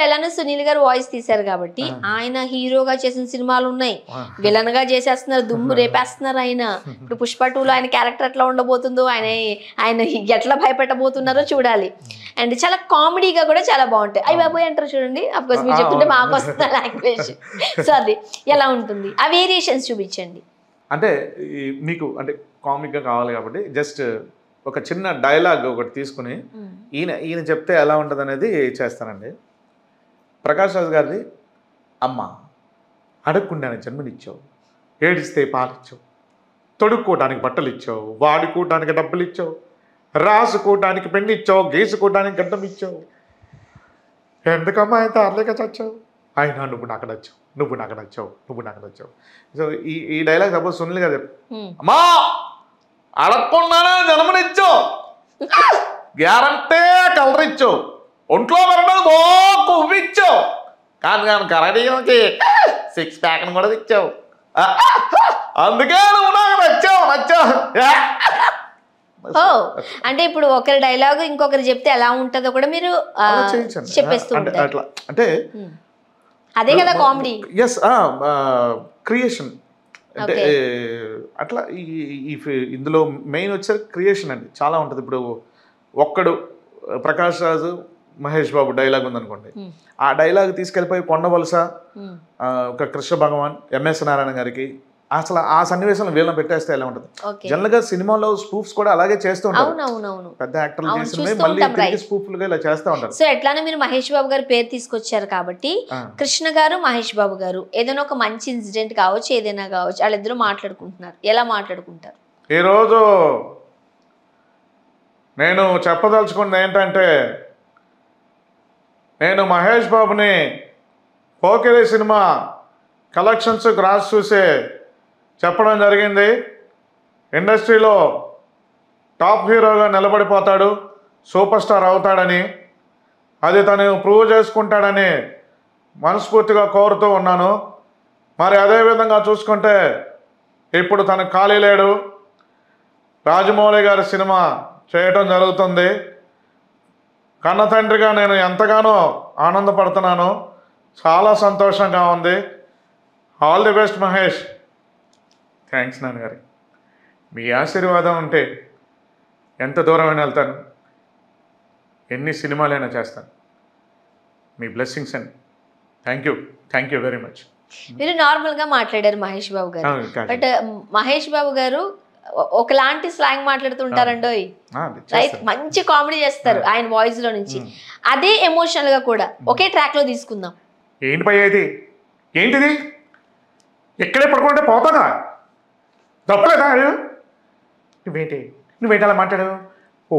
ఇప్పుడు ఎలానో సునీల్ గారు వాయిస్ తీశారు కాబట్టి ఆయన హీరోగా చేసిన సినిమాలు ఉన్నాయి, విలన్ గా చేసేస్తున్నారు, దుమ్ము రేపేస్తున్నారు ఆయన. ఇప్పుడు పుష్ప 2లో ఆయన క్యారెక్టర్ ఎట్లా ఉండబోతుందో, ఆయన ఎట్లా భయపెట్టబోతున్నారో చూడాలి. అండ్ చాలా కామెడీగా కూడా చాలా బాగుంటాయి. అయ్యి బాబోయ్ అంటారు చూడండి, అఫ్కోర్స్ మీరు చెప్తుంటే మాకు వస్తుంది లాంగ్వేజ్. సో అది ఎలా ఉంటుంది, ఆ వేరియేషన్స్ చూపించండి. అంటే మీకు అంటే కామిక్గా కావాలి కాబట్టి జస్ట్ ఒక చిన్న డైలాగ్ ఒకటి తీసుకుని ఈయన చెప్తే ఎలా ఉంటుంది అనేది చేస్తానండి. ప్రకాష్ రాజ్ గారిది, అమ్మ అడగకుండా జన్మనిచ్చావు, ఏడిస్తే పాలిచ్చావు, తొడుక్కోవడానికి బట్టలు ఇచ్చావు, వాడుకోవడానికి డబ్బులు ఇచ్చావు, రాసుకోవడానికి పెన్ను ఇచ్చావు, గీసుకోవడానికి గడ్డం ఇచ్చావు, ఎందుకమ్మా అయితే అర్లేక చచ్చావు, అయినా నువ్వు నాకు నచ్చావు, నువ్వు నాకు నచ్చావు, నువ్వు నాకు నచ్చావు. సో ఈ డైలాగ్ సపోజ్ సునీల్ గారు చెప్పు, అమ్మా అడగకుండానే జన్మనిచ్చావు, గ్యారంటీ కలర్ ఇచ్చావు, ఒంట్లో పెరగడం కొవ్విచ్చావు, కానీ కరడీకి 6 ప్యాక్ కూడా ఇచ్చావు, అందుకే నువ్వు నాకు నచ్చావు. ఓ అంటే ఇప్పుడు ఒకరి డైలాగ్ ఇంకొకరు చెప్తే ఎలా ఉంటుందో కూడా మీరు చెప్పేస్తూ ఉంటారు. అంటే అదే కదా కామెడీ. ఎస్, క్రియేషన్ అంటే అట్లా ఇందులో మెయిన్ వచ్చేసరికి క్రియేషన్ అండి చాలా ఉంటుంది. ఇప్పుడు ఒక్కడు ప్రకాష్ రాజు మహేష్ బాబు డైలాగ్ ఉందనుకోండి, ఆ డైలాగ్ తీసుకెళ్ళిపోయి కొండవలస ఒక కృష్ణ భగవాన్ ఎంఎస్ నారాయణ గారికి అసలు ఆ సన్నివేశంలో వీళ్ళని పెట్టేస్తే ఎలా ఉంటుంది. జనరల్ గా సినిమాలో స్పూఫ్స్ కూడా అలాగే చేస్తూ ఉంటారు, పెద్ద యాక్టర్లు చేసినవి మళ్ళీ స్పూఫ్లుగా ఇలా చేస్తూ ఉంటారు. సో ఎట్లానే మీరు మహేష్ బాబు గారు పేరు తీసుకొచ్చారు కాబట్టి కృష్ణ గారు మహేష్ బాబు గారు ఏదైనా ఒక మంచి ఇన్సిడెంట్ కావచ్చు, ఏదైనా కావచ్చు, వాళ్ళిద్దరూ మాట్లాడుకుంటున్నారు, ఎలా మాట్లాడుకుంటారు? ఈరోజు నేను చెప్పదలుచుకున్నది ఏంటంటే, నేను మహేష్ బాబుని పోకిరి సినిమా కలెక్షన్స్ గ్రాస్ చూసే చెప్పడం జరిగింది, ఇండస్ట్రీలో టాప్ హీరోగా నిలబడిపోతాడు, సూపర్ స్టార్ అవుతాడని, అది తను ప్రూవ్ చేసుకుంటాడని మనస్ఫూర్తిగా కోరుతూ ఉన్నాను. మరి అదేవిధంగా చూసుకుంటే ఇప్పుడు తను ఖాళీ లేడు, రాజమౌళి గారి సినిమా చేయటం జరుగుతుంది. కన్న తండ్రిగా నేను ఎంతగానో ఆనందపడుతున్నాను, చాలా సంతోషంగా ఉంది. All the best Mahesh. Thanks నాన్నగారి, మీ ఆశీర్వాదం ఉంటే ఎంత దూరమైనా వెళ్తాను, ఎన్ని సినిమాలైనా చేస్తాను. మీ బ్లెస్సింగ్స్ అండి. Thank you very much. మీరు నార్మల్గా మాట్లాడారు మహేష్ బాబు గారు, బట్ మహేష్ బాబు గారు ఒకలాంటి స్లాంగ్ మాట్లాడుతుంటారండో, రైట్? మంచి కామెడీ చేస్తారు ఆయన వాయిస్ లో నుంచి. అదే ఎమోషనల్ గా కూడా ఒకే ట్రాక్ లో తీసుకుందాం. ఏంటి పై అయితే ఏంటిది, ఎక్కడే పడుకుంటే పోతానా, తప్పలేదా? నువ్వేంటి అలా మాట్లాడావు? ఓ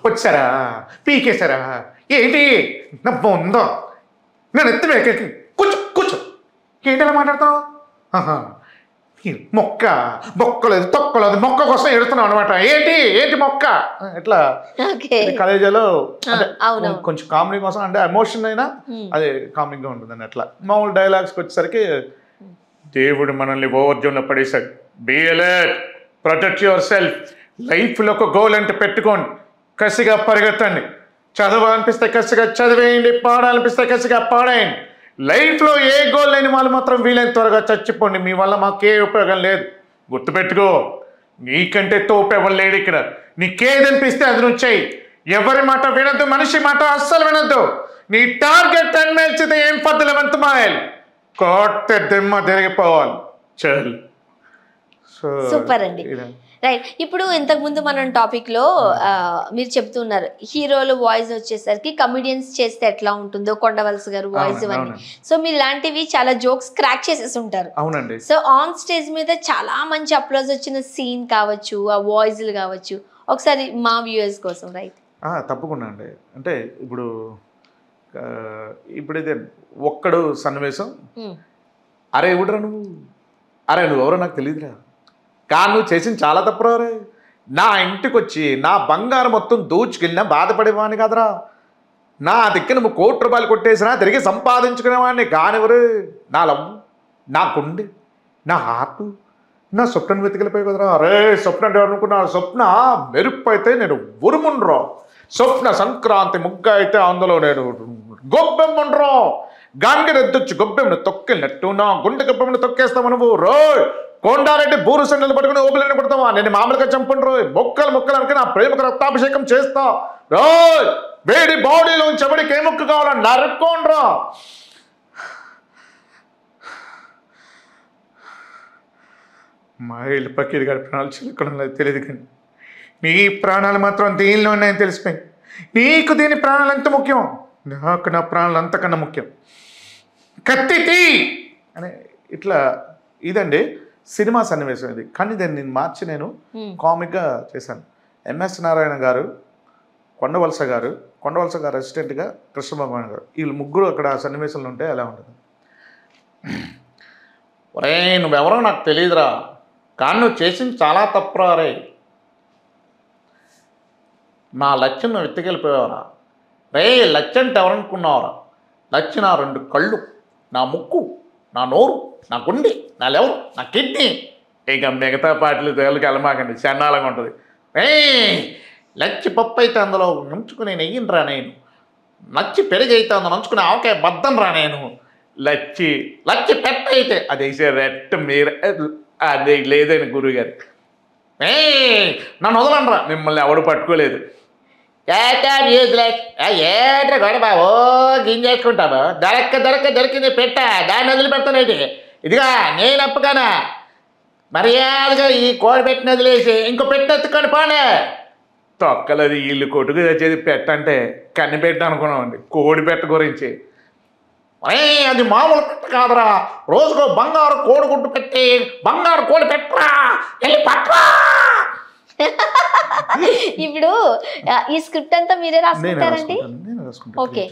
వచ్చారా, పీకేశారా, ఏంటి నా బొందో, నేను ఎత్తి కూర్చో, ఏంటి అలా మాట్లాడతావు? మొక్కలేదు తొక్కలేదు, మొక్క కోసం ఎడుతున్నావు అనమాట. ఏంటి మొక్క ఎట్లా కలేజాలో కొంచెం కామెడీ కోసం, అంటే ఎమోషన్ అయినా అది కామెడీగా ఉంటుందని. అట్లా మామూలు డైలాగ్స్కి వచ్చేసరికి, దేవుడు మనల్ని ఓవర్జోన్లో పడేశాడు, be alert, protect your self, లైఫ్లో ఒక గోల్ అంటే పెట్టుకోండి, కసిగా పరిగెత్తండి, చదవాలనిపిస్తే కసిగా చదివేయండి, పాడాలనిపిస్తే కసిగా పాడేయండి. లైఫ్లో ఏ గోల్ లేని వాళ్ళు మాత్రం వీలైన త్వరగా చచ్చిపోండి, మీ వల్ల మాకే ఉపయోగం లేదు. గుర్తుపెట్టుకో, నీకంటే తోపు ఎవరు లేడు ఇక్కడ. నీకేదనిపిస్తే అది నువ్వు చెయ్యి, ఎవరి మాట వినద్దు, మనిషి మాట అస్సలు వినద్దు. నీ టార్గెట్ 10 మైల్స్ అయితే ఏం 11th మైల్ కొట్టే దిమ్మ తిరిగిపోవాలి. చల్. సూపర్ అండి, రైట్. ఇప్పుడు ఇంతకు ముందు మనం టాపిక్ లో మీరు చెప్తున్నారు హీరోలు వాయిస్ వచ్చేసరికి కమిడియన్స్ చేస్తే ఎట్లా ఉంటుందో, కొండవలస గారు వాయిస్ ఇవన్నీ. సో మీరు ఇలాంటివి చాలా జోక్స్ క్రాక్ చేసేసి ఉంటారు. అవునండి. సో ఆన్ స్టేజ్ మీద చాలా మంచి అప్లోజ్ వచ్చిన సీన్ కావచ్చు, ఆ వాయిస్లు కావచ్చు, ఒకసారి మా వ్యూయర్స్ కోసం. రైట్, తప్పకుండా అండి. అంటే ఇప్పుడైతే ఒక్కడు సన్నివేశం, అరే ఎవడరా నువ్వు, అరే నువ్వు ఎవరో నాకు తెలియదురా, కానీ నువ్వు చేసింది చాలా తప్పురా, రే నా ఇంటికి వచ్చి నా బంగారం మొత్తం దోచుకెళ్ళినా బాధపడేవాడిని కదరా, నా దగ్గర నువ్వు 1 కోటి రూపాయలు కొట్టేసినా తిరిగి సంపాదించుకునేవాడిని కానివరు, నా లవ్, నా గుండె, నా హార్ట్, నా స్వప్నం వెతికిలిపోయి కదరా. అరే స్వప్న అనుకున్నా, స్వప్న మెరుపు అయితే నేను ఉరుముండ్రా, స్వప్న సంక్రాంతి ముగ్గ అయితే అందులో నేను గొబ్బెమ్మండ్రో గాంగిని ఎద్దొచ్చు గొబ్బెమ్మను తొక్కినట్టు నా గుండె గొబ్బెమ్మను తొక్కేస్తావు నువ్వు రోయ్ కొండారెడ్డి బూరు సండలు పట్టుకుని ఓపిలని కొడతావా నేను మామూలుగా చంపండి రోయ్ మొక్కలు అనుకుని నా ప్రేమకు రక్తాభిషేకం చేస్తా రోయ్ వేడి బాడీలో చెబడికి ఏ ముక్కు కావాలని నరుక్కోండ్రా మా ఇల్లు పక్కీడి గారి ప్రాణాలు చిలుకడం లేదు తెలియదు కానీ నీ ప్రాణాలు మాత్రం దీనిలో ఉన్నాయని తెలిసిపోయింది నీకు దీని ప్రాణాలు ఎంత ముఖ్యం నాకు నా ప్రాణాలు అంతకన్నా ముఖ్యం కత్తి అని ఇట్లా ఇదండి సినిమా సన్నివేశం ఇది కానీ దాన్ని నేను మార్చి నేను కామిక్గా చేశాను ఎంఎస్ నారాయణ గారు కొండవలస గారు అసిస్టెంట్గా కృష్ణ భగవాన్ గారు వీళ్ళు ముగ్గురు అక్కడ సన్నివేశంలో ఉంటే ఎలా ఉంటుంది ఒరే నువ్వెవరో నాకు తెలియదురా కానీ నువ్వు చేసింది చాలా తప్పురా రే నా లక్ష్యం నువ్వు ఎత్తుకెళ్ళిపోయావరా రే లక్ష్యం అంటే ఎవరనుకున్నావురా లక్ష్యం నా 2 కళ్ళు నా ముక్కు నా నోరు నా గుండె నా లెవరు నా కిడ్నీ ఇక మిగతా పాటలు తేలికి వెళ్ళమాకండి చండాలంగా ఉంటుంది లచ్చి పప్పు అయితే అందులో నంచుకుని నెయ్యిని రా నేను నచ్చి పెరిగి అయితే అందులో నంచుకుని ఆవకాయ బద్దం రా నేను లచ్చి పెట్ట అయితే అది వేసే రెట్ట మీరు అది లేదని గురువుగారు నన్ను వదలండ్రా మిమ్మల్ని ఎవడు పట్టుకోలేదు ఏట్రా గొడవ ఓ గింజేసుకుంటావు దొరికింది పెట్ట దాన్ని వదిలిపెడతానేటి ఇదిగా నేను అప్పగానా మర్యాదగా ఈ కోడి పెట్టిన వదిలేసి ఇంకో పెట్ట ఎత్తుకొని పోనే తొక్కలది వీళ్ళు కొట్టుకు తెచ్చేది పెట్ట అంటే కన్ని పెట్ట అనుకున్నామండి కోడి పెట్ట గురించి అది మామూలు పెట్ట కాదురా రోజుకో బంగారు కోడి గుడ్డు పెట్టి బంగారు కోడి పెట్టరా వెళ్ళి పట్టరా ఇప్పుడు ఈ స్క్రిప్ట్ అంతా మీరే రాసుకుంటారండి ఓకే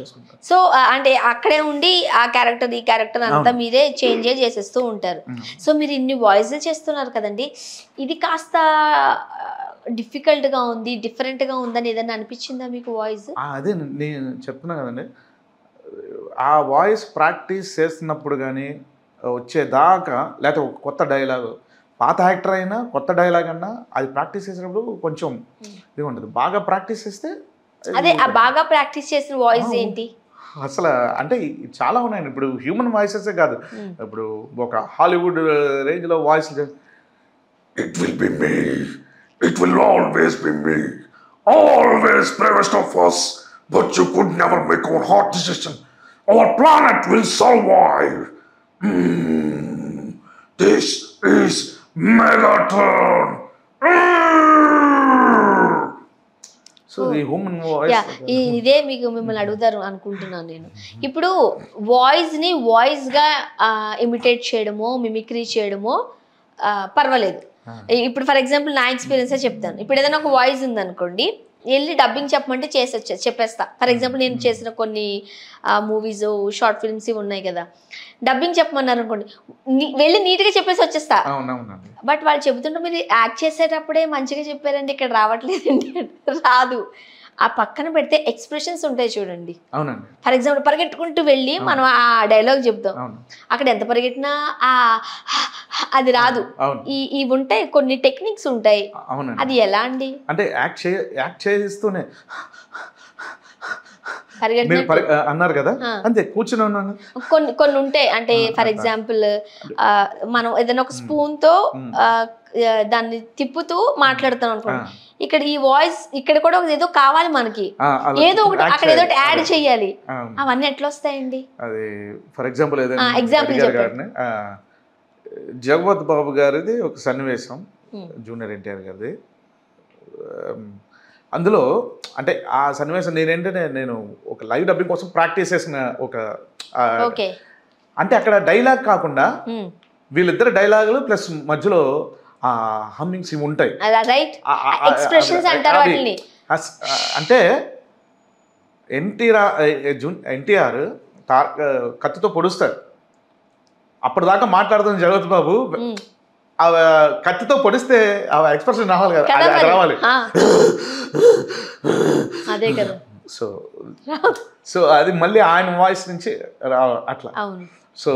సో అంటే అక్కడే ఉండి ఆ క్యారెక్టర్ ఈ క్యారెక్టర్ అంతా మీరే చేంజ్ చేసేస్తూ ఉంటారు సో మీరు ఇన్ని వాయిస్లు చేస్తున్నారు కదండి ఇది కాస్త డిఫికల్ట్గా ఉంది డిఫరెంట్గా ఉందని ఏదైనా అనిపించిందా మీకు వాయిస్ అదే నేను చెప్తున్నా కదండి ఆ వాయిస్ ప్రాక్టీస్ చేస్తున్నప్పుడు కానీ వచ్చేదాకా లేకపోతే ఒక కొత్త డైలాగ్ పాత యాక్టర్ అయినా కొత్త డైలాగ్ అన్నా అది ప్రాక్టీస్ చేసినప్పుడు కొంచెం ఇది ఉంటుంది బాగా ప్రాక్టీస్ చేస్తే అదే బాగా ప్రాక్టీస్ చేసిన వాయిస్ ఏంటి అసలు అంటే చాలా ఉన్నాయండి ఇప్పుడు హ్యూమన్ వాయిసెసే కాదు ఇప్పుడు ఒక హాలీవుడ్ రేంజ్లో voice it will be me it will always be me always bravest of us but you could never make our hard decision our planet will survive this is Megatron so the human voice ఇదే మీకు మిమ్మల్ని అడుగుతారు అనుకుంటున్నాను నేను ఇప్పుడు వాయిస్ని వాయిస్గా imitate చేయడమో mimicry చేయడమో పర్వాలేదు ఇప్పుడు ఫర్ ఎగ్జాంపుల్ నా ఎక్స్పీరియన్సే చెప్తాను ఇప్పుడు ఏదైనా ఒక వాయిస్ ఉందనుకోండి వెళ్ళి డబ్బింగ్ చెప్పమంటే చెప్పేస్తా ఫర్ ఎగ్జాంపుల్ నేను చేసిన కొన్ని మూవీస్ షార్ట్ ఫిల్మ్స్ ఇవి ఉన్నాయి కదా డబ్బింగ్ చెప్పమన్నారు అనుకోండి వెళ్ళి నీట్గా చెప్పేసి వచ్చేస్తా బట్ వాళ్ళు చెబుతుంటే మీరు యాక్ట్ చేసేటప్పుడే మంచిగా చెప్పారండి ఇక్కడ రావట్లేదండి రాదు ఆ పక్కన పెడితే ఎక్స్ప్రెషన్స్ ఉంటాయి చూడండి ఫర్ ఎగ్జాంపుల్ పరిగెట్టుకుంటూ వెళ్ళి మనం ఆ డైలాగ్ చెప్తాం అక్కడ ఎంత పరిగెట్టినా అది రాదు ఇవి ఉంటాయి కొన్ని టెక్నిక్స్ ఉంటాయి అది ఎలా అండి అంటే యాక్ట్ చేస్తూనే అన్నారు కదా అంతే కూర్చుని ఉన్నాను కొన్ని ఉంటాయి అంటే ఫర్ ఎగ్జాంపుల్ మనం ఏదైనా ఒక స్పూన్ తో దాన్ని తిప్పుతూ మాట్లాడుతాం అనుకోండి ఇక్కడ ఈ వాయిస్ ఇక్కడ కూడా ఏదో కావాలి మనకి ఏదో ఒకటి అక్కడ ఏదో యాడ్ చేయాలి అవన్నీ ఎట్లా వస్తాయండి అది ఫర్ ఎగ్జాంపుల్ జగవత్ బాబు గారిది ఒక సన్నివేశం జూనియర్ ఎన్టీఆర్ గారిది అందులో అంటే ఆ సన్నివేశం నేనేంటంటే నేను ఒక లైవ్ డబ్బింగ్ కోసం ప్రాక్టీస్ చేసిన ఒక అంటే అక్కడ డైలాగ్ కాకుండా వీళ్ళిద్దరు డైలాగులు ప్లస్ మధ్యలో హమ్మింగ్స్ ఇవి ఉంటాయి అంటే ఎన్టీఆర్ కత్తితో పొడుస్తాడు అప్పటిదాకా మాట్లాడుతున్న జగత్ బాబు కత్తితో పొడిస్తే ఆ ఎక్స్ప్రెషన్ రావాలి కదా అది రావాలి అదే కదా సో అది మళ్ళీ ఆయన వాయిస్ నుంచి అట్లా సో